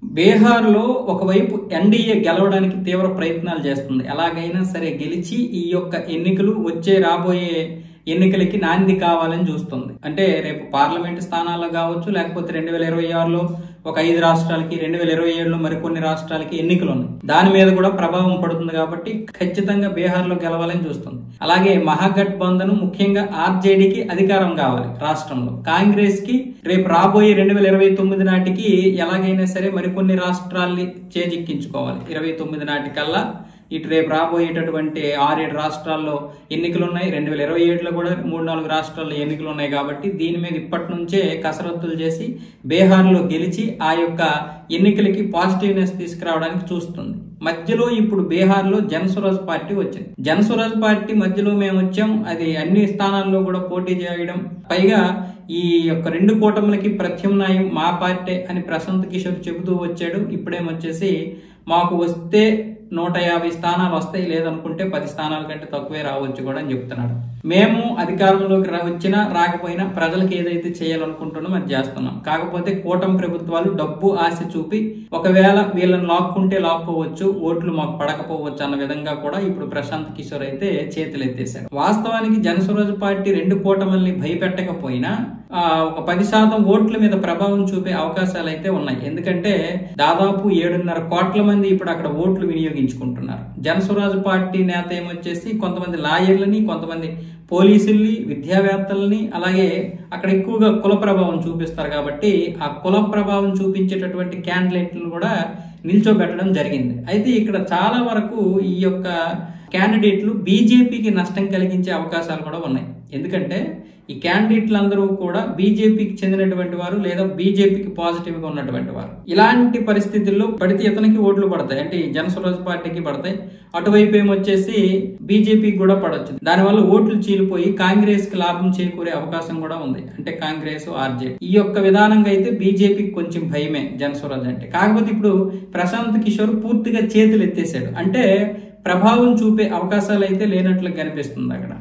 బీహార్లో ఒకవైపు ఎన్డీఏ గెలవడానికి తీవ్ర ప్రయత్నాలు చేస్తుంది. ఎలాగైనా సరే గెలిచి ఈ యొక్క ఎన్నికలు రాబోయే ఎన్నికలకి నాంది కావాలని చూస్తుంది. అంటే రేపు పార్లమెంటు స్థానాల్లో కావచ్చు, లేకపోతే 2026లో ఒక 5 రాష్ట్రాలకి, 2027లో మరికొన్ని రాష్ట్రాలకి ఎన్నికలు ఉన్నాయి. దాని మీద కూడా ప్రభావం పడుతుంది కాబట్టి ఖచ్చితంగా బీహార్లో గెలవాలని చూస్తుంది. అలాగే మహాగఠబంధన్ ముఖ్యంగా ఆర్జేడీకి అధికారం కావాలి రాష్ట్రంలో. కాంగ్రెస్ కి రేపు రాబోయే 2029 నాటికి ఎలాగైనా సరే మరికొన్ని రాష్ట్రాల్ని చేజిక్కించుకోవాలి. 29 నాటికల్లా ఇటు రేపు రాబోయేటటువంటి 6-7 రాష్ట్రాల్లో ఎన్నికలు ఉన్నాయి. 2027లో కూడా 3-4 రాష్ట్రాల్లో ఎన్నికలు ఉన్నాయి. కాబట్టి దీని మీద ఇప్పటి నుంచే కసరత్తులు చేసి బీహార్లో గెలిచి ఆ యొక్క ఎన్నికలకి పాజిటివ్నెస్ తీసుకురావడానికి చూస్తుంది. మధ్యలో ఇప్పుడు బీహార్లో జనసురాజ్ పార్టీ వచ్చింది. జనసురాజ్ పార్టీ మధ్యలో మేము వచ్చాం, అది అన్ని స్థానాల్లో కూడా పోటీ చేయడం, పైగా ఈ యొక్క 2 కూటములకి ప్రత్యామ్నాయం మా పార్టీ అని ప్రశాంత్ కిషోర్ చెబుతూ వచ్చాడు. ఇప్పుడేమొచ్చేసి మాకు వస్తే 150 స్థానాలు వస్తాయి, లేదనుకుంటే 10 స్థానాల కంటే తక్కువే రావచ్చు కూడా అని చెప్తున్నాడు. మేము అధికారంలోకి వచ్చినా రాకపోయినా ప్రజలకు ఏదైతే చేయాలనుకుంటున్నామో అది చేస్తున్నాం. కాకపోతే కూటమి ప్రభుత్వాలు డబ్బు ఆశ చూపి ఒకవేళ వీళ్ళని లాక్కుంటే లాక్కోవచ్చు, ఓట్లు మాకు పడకపోవచ్చు అన్న విధంగా కూడా ఇప్పుడు ప్రశాంత్ కిషోర్ అయితే చేతులు ఎత్తేశాడు. వాస్తవానికి జనసురాజ్ పార్టీ 2 కూటమిల్ని భయపెట్టకపోయినా ఒక 10% ఓట్ల మీద ప్రభావం చూపే అవకాశాలు అయితే ఉన్నాయి. ఎందుకంటే దాదాపు 7.5 కోట్ల మంది ఇప్పుడు అక్కడ ఓట్లు వినియోగించుకుంటున్నారు. జనసురాజ్ పార్టీ నేత ఏమొచ్చేసి కొంతమంది లాయర్లని, కొంతమంది పోలీసుల్ని, విద్యావేత్తలని, అలాగే అక్కడ ఎక్కువగా కుల ప్రభావం చూపిస్తారు. కాబట్టి ఆ కుల ప్రభావం చూపించేటటువంటి క్యాండిడేట్లను కూడా నిల్చోబెట్టడం జరిగింది. అయితే ఇక్కడ చాలా వరకు ఈ యొక్క క్యాండిడేట్లు బీజేపీకి నష్టం కలిగించే అవకాశాలు కూడా ఉన్నాయి. ఎందుకంటే ఈ క్యాండిడేట్లందరూ కూడా బీజేపీకి చెందినటువంటి వారు లేదా బీజేపీకి పాజిటివ్ గా ఉన్నటువంటి వారు. ఇలాంటి పరిస్థితుల్లో పడితే ఇతనికి ఓట్లు పడతాయి, అంటే జనసురాజ్ పార్టీకి పడతాయి, అటువైపు ఏమొచ్చేసి బీజేపీకి కూడా పడవచ్చు. దానివల్ల ఓట్లు చీలిపోయి కాంగ్రెస్ కి లాభం చేకూరే అవకాశం కూడా ఉంది. అంటే కాంగ్రెస్, ఆర్జేడీ ఈ యొక్క విధానంగా అయితే బీజేపీకి కొంచెం భయమే జనసురాజ్ అంటే. కాకపోతే ఇప్పుడు ప్రశాంత్ కిషోర్ పూర్తిగా చేతులు ఎత్తేసాడు, అంటే ప్రభావం చూపే అవకాశాలు అయితే లేనట్లు కనిపిస్తుంది అక్కడ.